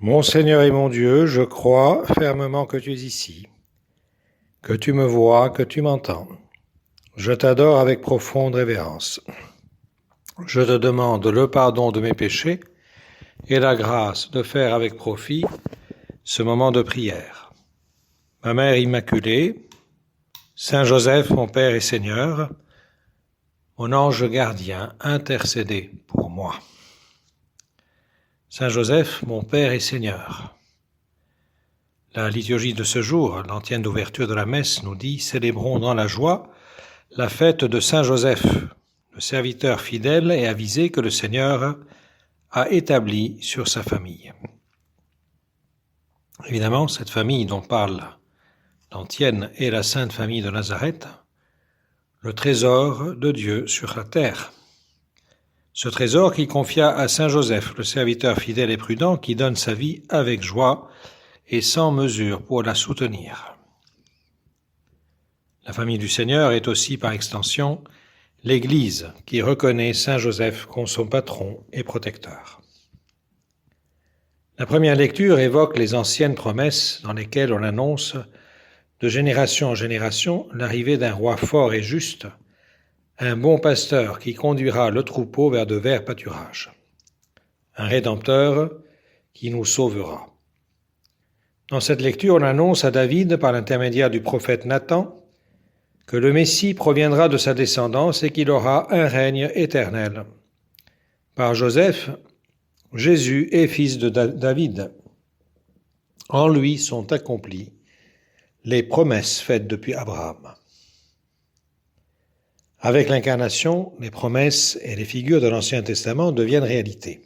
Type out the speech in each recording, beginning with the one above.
Mon Seigneur et mon Dieu, je crois fermement que tu es ici, que tu me vois, que tu m'entends. Je t'adore avec profonde révérence. Je te demande le pardon de mes péchés et la grâce de faire avec profit ce moment de prière. Ma Mère Immaculée, Saint Joseph, mon Père et Seigneur, mon ange gardien, intercédez pour moi. Saint Joseph, mon Père et Seigneur. La liturgie de ce jour, l'antienne d'ouverture de la messe, nous dit « Célébrons dans la joie la fête de Saint Joseph, le serviteur fidèle et avisé que le Seigneur a établi sur sa famille. » Évidemment, cette famille dont parle l'antienne est la Sainte Famille de Nazareth, le trésor de Dieu sur la terre. Ce trésor qu'il confia à Saint Joseph, le serviteur fidèle et prudent, qui donne sa vie avec joie et sans mesure pour la soutenir. La famille du Seigneur est aussi, par extension, l'Église qui reconnaît Saint Joseph comme son patron et protecteur. La première lecture évoque les anciennes promesses dans lesquelles on annonce de génération en génération l'arrivée d'un roi fort et juste, un bon pasteur qui conduira le troupeau vers de verts pâturages, un Rédempteur qui nous sauvera. Dans cette lecture, on annonce à David, par l'intermédiaire du prophète Nathan, que le Messie proviendra de sa descendance et qu'il aura un règne éternel. Par Joseph, Jésus est fils de David. En lui sont accomplies les promesses faites depuis Abraham. Avec l'incarnation, les promesses et les figures de l'Ancien Testament deviennent réalité.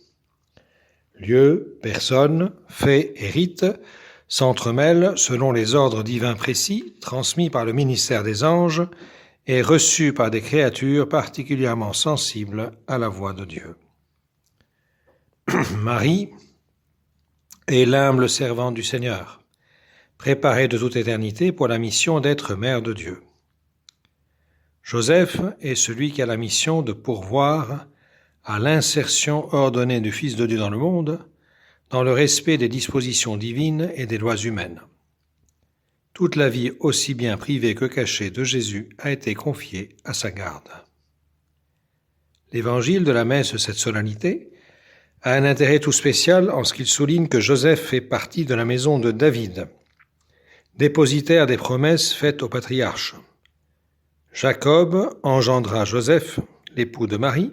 Lieux, personnes, faits et rites s'entremêlent selon les ordres divins précis, transmis par le ministère des anges et reçus par des créatures particulièrement sensibles à la voix de Dieu. Marie est l'humble servante du Seigneur, préparée de toute éternité pour la mission d'être mère de Dieu. Joseph est celui qui a la mission de pourvoir à l'insertion ordonnée du Fils de Dieu dans le monde, dans le respect des dispositions divines et des lois humaines. Toute la vie, aussi bien privée que cachée, de Jésus a été confiée à sa garde. L'évangile de la messe de cette solennité a un intérêt tout spécial en ce qu'il souligne que Joseph fait partie de la maison de David, dépositaire des promesses faites aux patriarches. Jacob engendra Joseph, l'époux de Marie,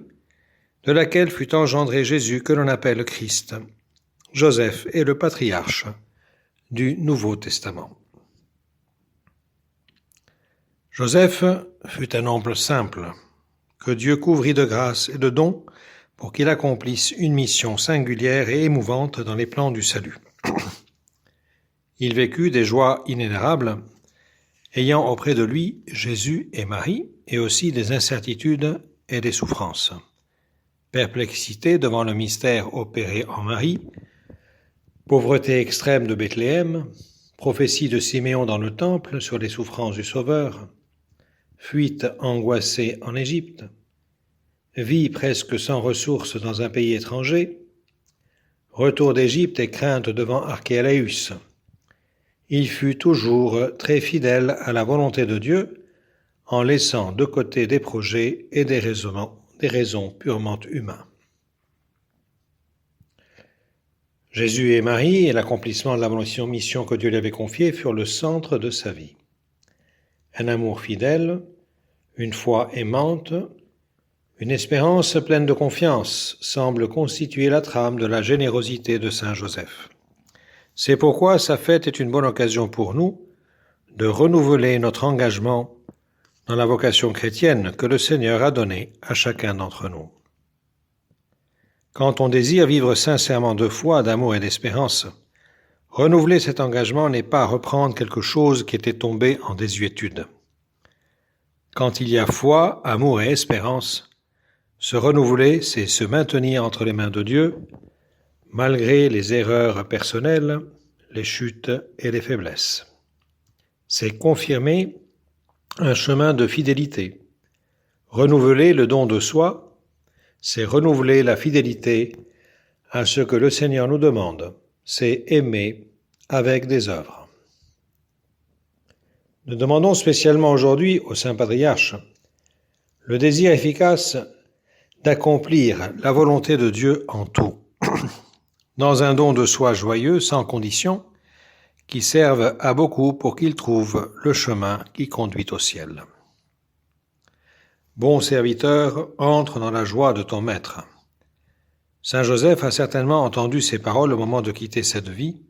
de laquelle fut engendré Jésus que l'on appelle Christ. Joseph est le patriarche du Nouveau Testament. Joseph fut un homme simple, que Dieu couvrit de grâce et de dons pour qu'il accomplisse une mission singulière et émouvante dans les plans du salut. Il vécut des joies inénarrables, ayant auprès de lui Jésus et Marie, et aussi des incertitudes et des souffrances. Perplexité devant le mystère opéré en Marie, pauvreté extrême de Bethléem, prophétie de Siméon dans le temple sur les souffrances du Sauveur, fuite angoissée en Égypte, vie presque sans ressources dans un pays étranger, retour d'Égypte et crainte devant Archélaüs. Il fut toujours très fidèle à la volonté de Dieu en laissant de côté des projets et des raisons purement humains. Jésus et Marie et l'accomplissement de la mission que Dieu lui avait confiée furent le centre de sa vie. Un amour fidèle, une foi aimante, une espérance pleine de confiance semblent constituer la trame de la générosité de Saint Joseph. C'est pourquoi sa fête est une bonne occasion pour nous de renouveler notre engagement dans la vocation chrétienne que le Seigneur a donnée à chacun d'entre nous. Quand on désire vivre sincèrement de foi, d'amour et d'espérance, renouveler cet engagement n'est pas reprendre quelque chose qui était tombé en désuétude. Quand il y a foi, amour et espérance, se renouveler, c'est se maintenir entre les mains de Dieu, malgré les erreurs personnelles, les chutes et les faiblesses. C'est confirmer un chemin de fidélité. Renouveler le don de soi, c'est renouveler la fidélité à ce que le Seigneur nous demande, c'est aimer avec des œuvres. Nous demandons spécialement aujourd'hui au Saint Patriarche le désir efficace d'accomplir la volonté de Dieu en tout, dans un don de soi joyeux, sans condition, qui serve à beaucoup pour qu'il trouve le chemin qui conduit au ciel. Bon serviteur, entre dans la joie de ton Maître. Saint Joseph a certainement entendu ces paroles au moment de quitter cette vie,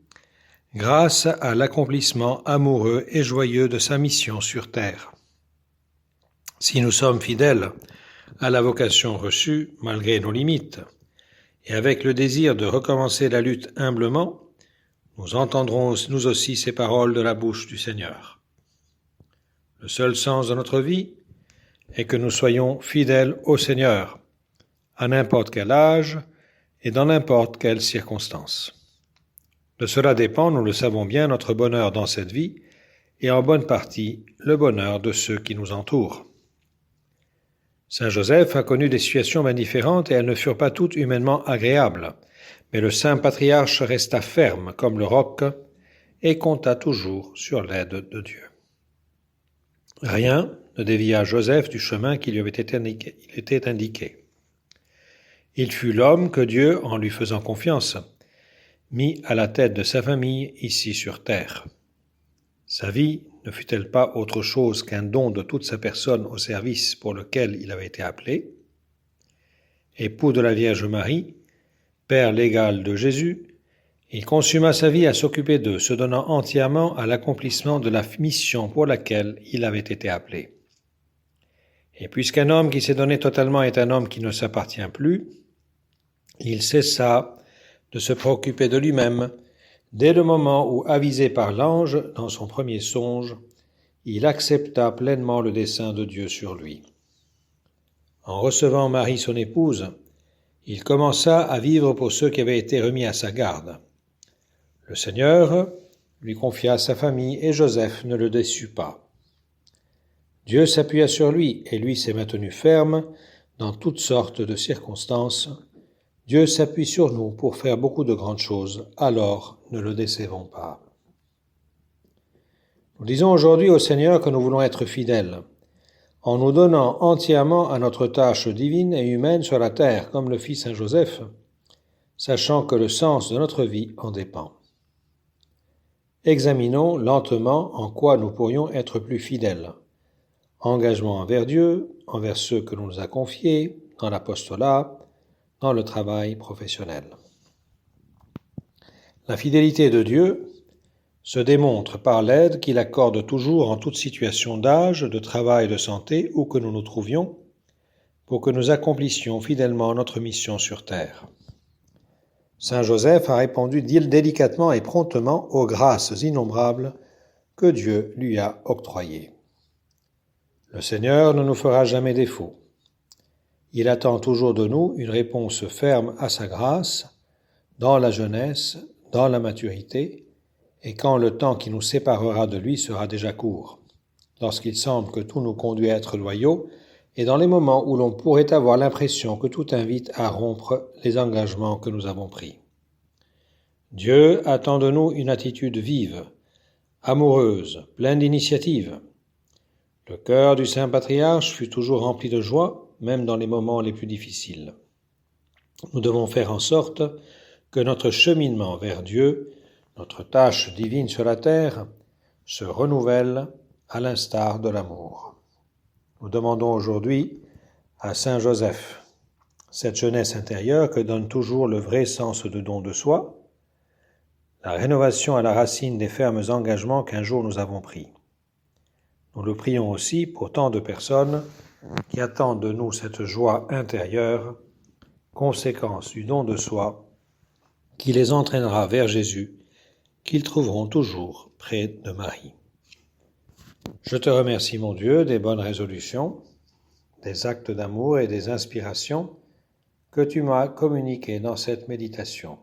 grâce à l'accomplissement amoureux et joyeux de sa mission sur terre. Si nous sommes fidèles à la vocation reçue, malgré nos limites, et avec le désir de recommencer la lutte humblement, nous entendrons nous aussi ces paroles de la bouche du Seigneur. Le seul sens de notre vie est que nous soyons fidèles au Seigneur, à n'importe quel âge et dans n'importe quelle circonstance. De cela dépend, nous le savons bien, notre bonheur dans cette vie et en bonne partie le bonheur de ceux qui nous entourent. Saint Joseph a connu des situations bien différentes et elles ne furent pas toutes humainement agréables, mais le Saint Patriarche resta ferme comme le roc et compta toujours sur l'aide de Dieu. Rien ne dévia Joseph du chemin qui lui avait été indiqué. Il fut l'homme que Dieu, en lui faisant confiance, mit à la tête de sa famille ici sur terre. Sa vie ne fut-elle pas autre chose qu'un don de toute sa personne au service pour lequel il avait été appelé? Époux de la Vierge Marie, Père légal de Jésus, il consuma sa vie à s'occuper d'eux, se donnant entièrement à l'accomplissement de la mission pour laquelle il avait été appelé. Et puisqu'un homme qui s'est donné totalement est un homme qui ne s'appartient plus, il cessa de se préoccuper de lui-même dès le moment où, avisé par l'ange dans son premier songe, il accepta pleinement le dessein de Dieu sur lui. En recevant Marie son épouse, il commença à vivre pour ceux qui avaient été remis à sa garde. Le Seigneur lui confia sa famille et Joseph ne le déçut pas. Dieu s'appuya sur lui et lui s'est maintenu ferme dans toutes sortes de circonstances. Dieu s'appuie sur nous pour faire beaucoup de grandes choses, alors ne le décevons pas. Nous disons aujourd'hui au Seigneur que nous voulons être fidèles, en nous donnant entièrement à notre tâche divine et humaine sur la terre, comme le fit Saint Joseph, sachant que le sens de notre vie en dépend. Examinons lentement en quoi nous pourrions être plus fidèles. Engagement envers Dieu, envers ceux que l'on nous a confiés, dans l'apostolat, dans le travail professionnel. La fidélité de Dieu se démontre par l'aide qu'il accorde toujours en toute situation d'âge, de travail, de santé, où que nous nous trouvions, pour que nous accomplissions fidèlement notre mission sur terre. Saint Joseph a répondu délicatement et promptement aux grâces innombrables que Dieu lui a octroyées. Le Seigneur ne nous fera jamais défaut. Il attend toujours de nous une réponse ferme à sa grâce, dans la jeunesse, dans la maturité, et quand le temps qui nous séparera de lui sera déjà court, lorsqu'il semble que tout nous conduit à être loyaux, et dans les moments où l'on pourrait avoir l'impression que tout invite à rompre les engagements que nous avons pris. Dieu attend de nous une attitude vive, amoureuse, pleine d'initiative. Le cœur du Saint Patriarche fut toujours rempli de joie, même dans les moments les plus difficiles. Nous devons faire en sorte que notre cheminement vers Dieu, notre tâche divine sur la terre, se renouvelle à l'instar de l'amour. Nous demandons aujourd'hui à Saint Joseph cette jeunesse intérieure que donne toujours le vrai sens de don de soi, la rénovation à la racine des fermes engagements qu'un jour nous avons pris. Nous le prions aussi pour tant de personnes qui attendent de nous cette joie intérieure, conséquence du don de soi, qui les entraînera vers Jésus, qu'ils trouveront toujours près de Marie. Je te remercie, mon Dieu, des bonnes résolutions, des actes d'amour et des inspirations que tu m'as communiquées dans cette méditation.